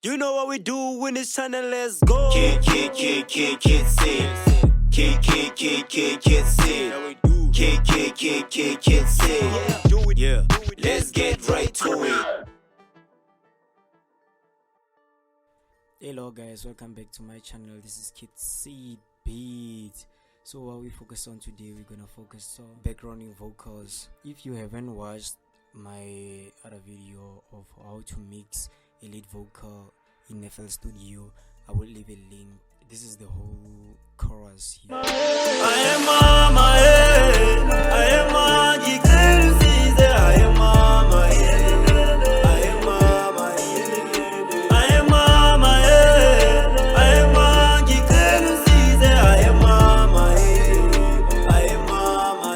You know what we do in this channel, let's go. Kid, say. Kid, say. Kid, say. Do it, Yeah, do it, let's get right to it. Hello guys, welcome back to my channel. This is Kid Seed Beat. So what we focus on today, we're gonna focus on backgrounding vocals. If you haven't watched my other video of how to mix a lead vocal in FL Studio, I will leave a link. This is the whole chorus here. I am mama, I am Maggie, I am mama, I am mama, I am mama, I am Maggie, I am mama, I am mama.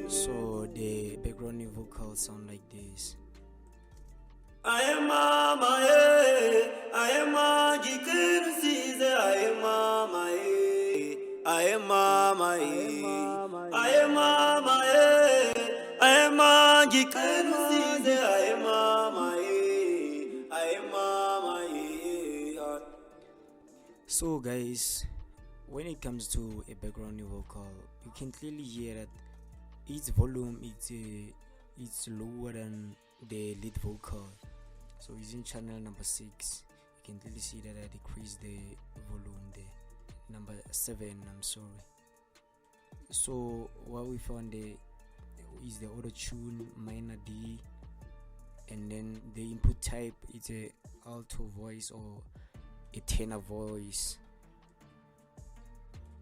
So the backgrounding vocals sound like this. I am mama, I am Maggie, I am mama, I am mama, I am mama, I am Maggie, I am mama, I am mama. So guys, when it comes to a background vocal, you can clearly hear that its volume it's lower than the lead vocal. So using channel number 6, you can clearly see that I decreased the volume there. Number 7, I'm sorry. So what we found there is the auto tune minor D, and then the input type is a alto voice or a tenor voice.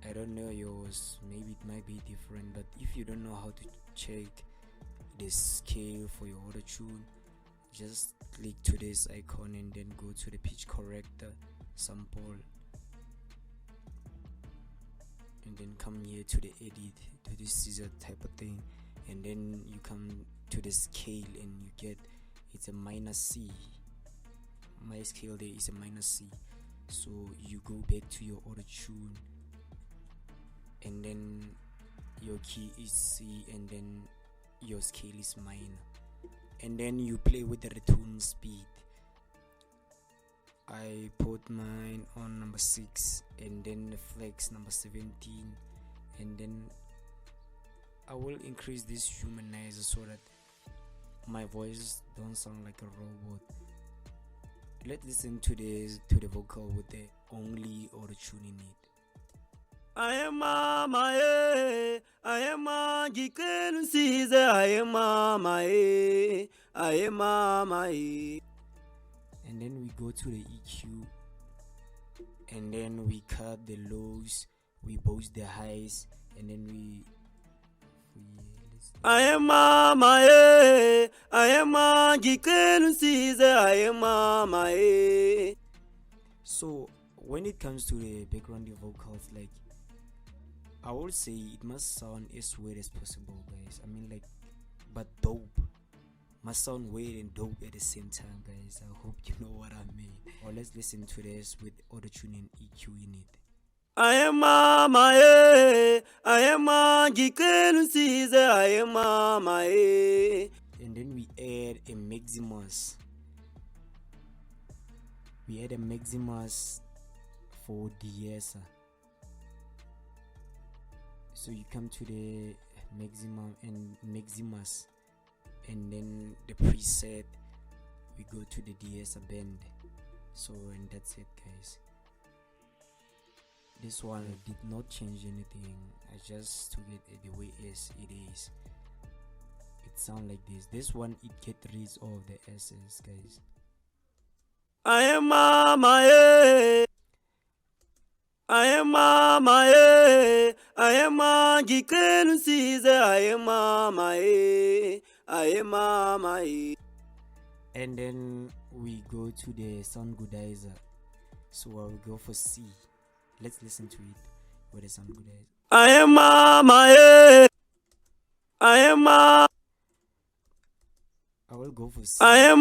I don't know yours, maybe it might be different, but if you don't know how to check the scale for your auto tune, just click to this icon and then go to the pitch corrector sample, and then come here to the edit, to this scissor type of thing, and then you come to the scale and you get it's a minor C. My scale there is a minor C, so you go back to your auto tune, and then your key is C, and then your scale is minor, and then you play with the return speed. I put mine on number 6, and then the flex number 17, and then I will increase this humanizer so that my voice don't sound like a robot. Let's listen to the vocal with the only auto tune in it. I am mama, I am Maggie, I am mama, I am mama. And then we go to the EQ, and then we cut the lows, we boost the highs, and then we I am mama, I am Maggie, I am mama. So when it comes to the background vocals, like I would say it must sound as weird as possible, guys. I mean, like, but dope. Must sound weird and dope at the same time, guys. I hope you know what I mean. Or let's listen to this with auto-tune and EQ in it. I am mama, I am Maggie, I am mama. And then we add a Maximus. We add a Maximus for Diesa. So you come to the maximum and Maximus, and then the preset, we go to the Diesa bend. So, and that's it, guys. This one I did not change anything, I just took it the way it is. It sound like this. This one, it get rid of the S's, guys. I am mama, I am mama, I am Maggie, I am mama, I am mama. And then we go to the sound goodizer. So I will go for C. Let's listen to it with the sound goodizer. I am mama, I am mama. I will go for C. I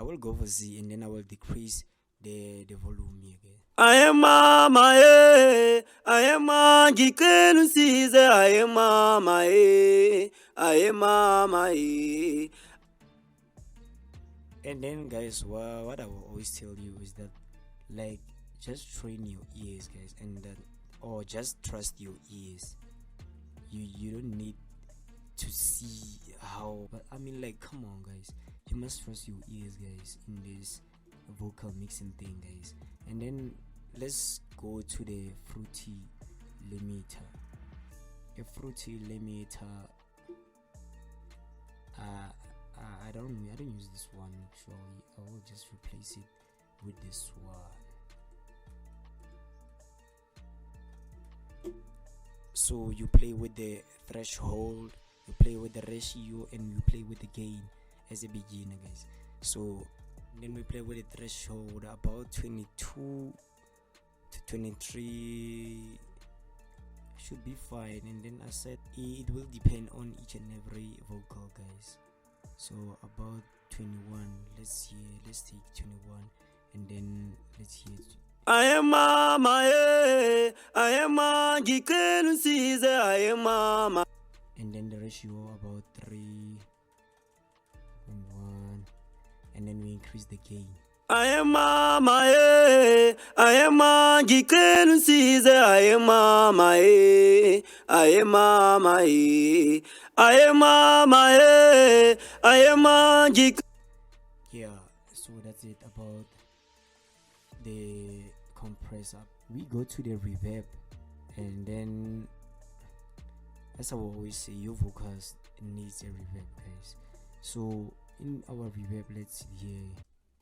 will go for C, and then I will decrease the volume here, guys. I am mama, I am Maggie, I am mama, I am mama. And then, guys, what I will always tell you is that, like, just train your ears, guys, and then, or just trust your ears. You don't need to see how, but I mean, like, come on, guys, you must trust your ears, guys, in this vocal mixing thing, guys. And then let's go to the fruity limiter. A fruity limiter, I don't use this one actually. I will just replace it with this one. So you play with the threshold, you play with the ratio, and you play with the gain as a beginner, guys. So then we play with the threshold about 22 to 23 should be fine. And then I said it will depend on each and every vocal, guys. So about 21, let's take 21, and then let's hear it. I am mama, I am magically sees I am mama. And then the ratio about 3.1, and then we increase the gain. I am mama, I am magically sees I am mama, I am mama, I am mama, I am magic. Yeah, so that's it about the compressor. We go to the reverb, and then as I will always say, your vocals needs a reverb, guys. So in our reverb, let's hear.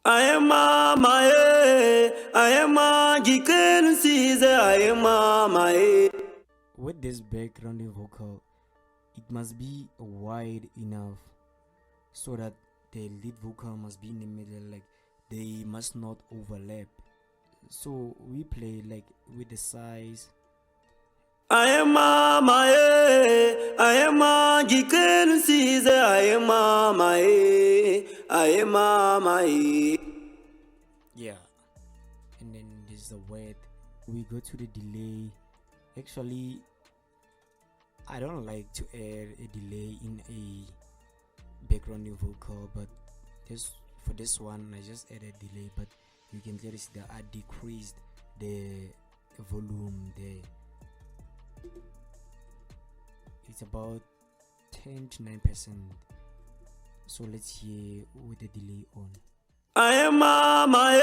I am mama, I am magically sees I am mama. With this background vocal, it must be wide enough so that the lead vocal must be in the middle, like they must not overlap. So we play like with the size. I am mama, I am magically sees I am mama, I am mama. Yeah, and then this is the word. We go to the delay. Actually, I don't like to add a delay in a background vocal, but for this one I just added delay. But you can clearly see that I decreased the volume there. It's about 10 to 9%. So let's hear with the delay on. I am mama,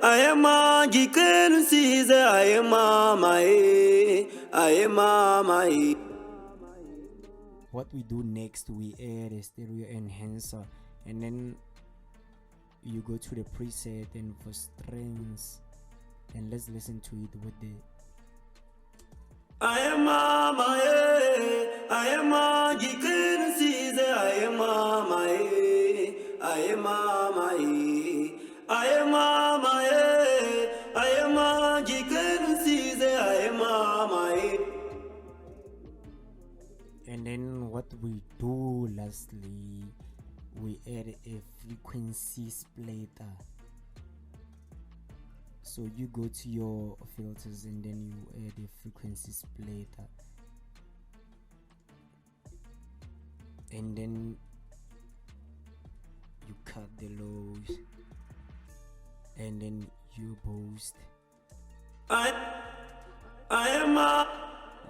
I am magically sees I am mama, I am mama. What we do next, we add a stereo enhancer, and then you go to the preset and for strings, and let's listen to it with the I am mama, I am magically sees I am mama, I am mama, I am mama, I am magically sees I am mama. And then what we do lastly, we add a frequency splitter. So you go to your filters and then you add a frequency splitter, and then you cut the lows, and then you boost. I am mama.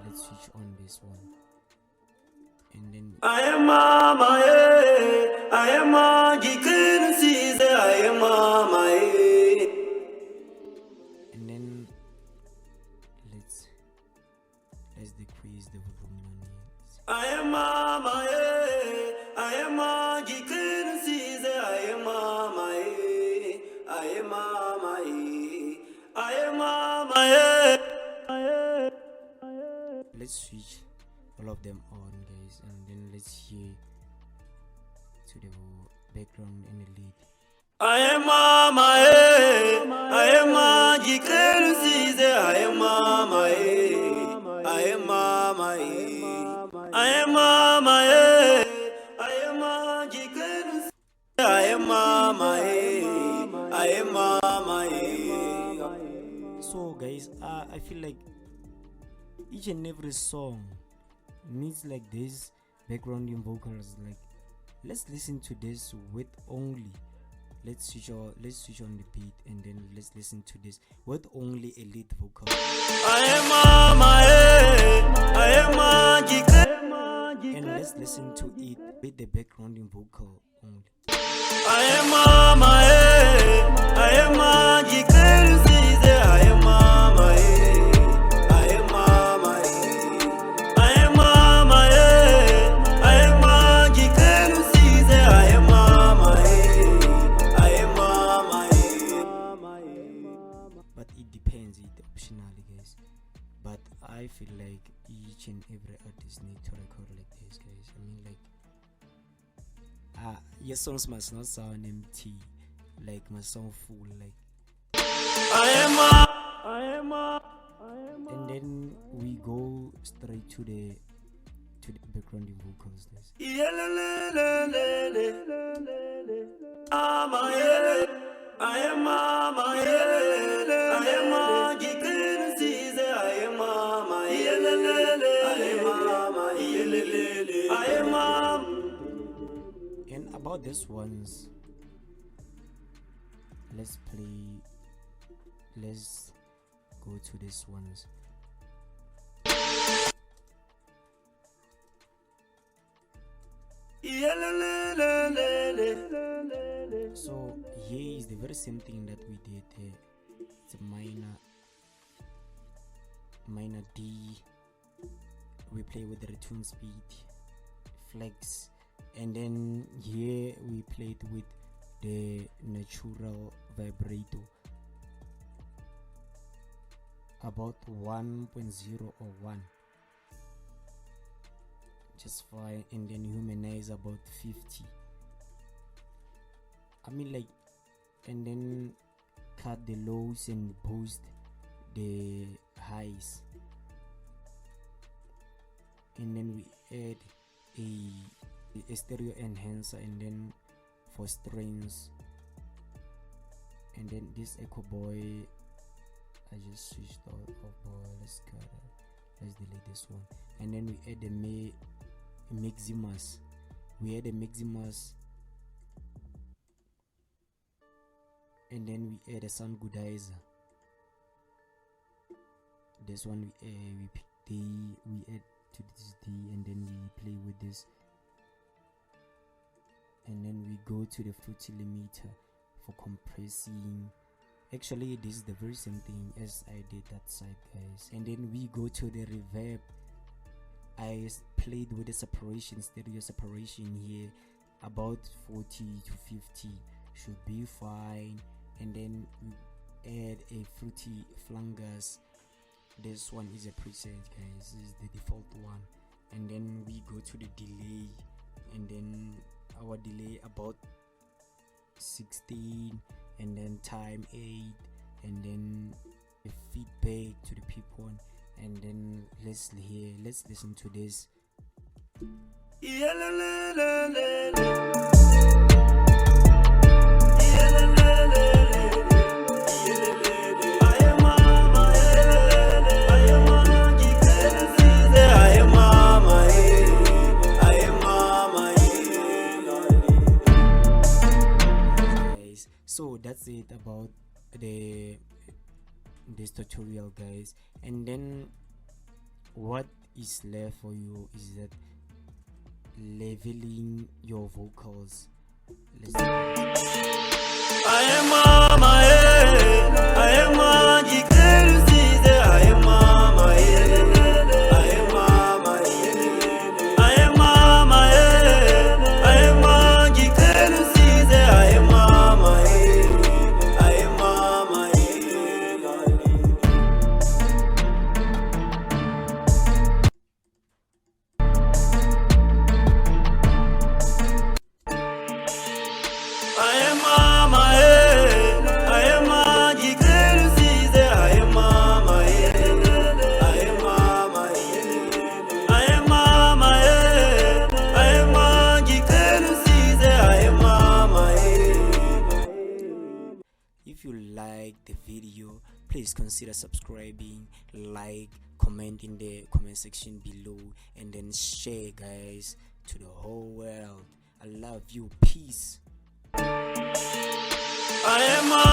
Let's switch on this one, and then I am mama, I am magically sees I am mama. and then let's decrease the volume on it. I am mama, I am magically sees I am mama, I am mama, I am mama. Let's switch all of them on, guys, and then let's hear to the background and the lead. I am mama, I am magically sees I am mama, I am mama, I am mama, I am magically I am mama, I am mama. So guys, I feel like each and every song needs like this background vocals. Like, let's listen to this with only let's switch on the beat, and then let's listen to this with only a lead vocal. And let's listen to it with the backgrounding vocal only. But it depends, it's optional, guys. But I feel like each and every artist need to record like this, guys. I mean, like, your songs must not sound empty, like must sound full, like. And then we go straight to the backgrounding vocals. This. And about this ones, let's go to this ones. So here is the very same thing that we did there. It's a minor D. We play with the return speed, flex, and then here we played with the natural vibrato about 1.0 or 1, just fine, and then humanize about 50. I mean, like, and then cut the lows and boost the highs, and then we add a stereo enhancer, and then for strings, and then this Echo Boy I just switched out of boy. Let's delete this one, and then we add the Maximus. We add a Maximus, and then we add a Sound Goodizer. This one we pick D, we add to this D, and then we play with this, and then we go to the Fruity Limiter for compressing. Actually, this is the very same thing as I did that side, guys. And then we go to the reverb. I played with the separation, stereo separation here, about 40 to 50 should be fine. And then we add a Fruity Flangers. This one is a preset, guys. This is the default one. And then we go to the delay, and then our delay about 16, and then time 8, and then the feedback to the people, and then let's listen to this. So that's it about this tutorial, guys. And then what is left for you is that leveling your vocals. Let's If you like the video, please consider subscribing, like, comment in the comment section below, and then share, guys, to the whole world. I love you. Peace. I am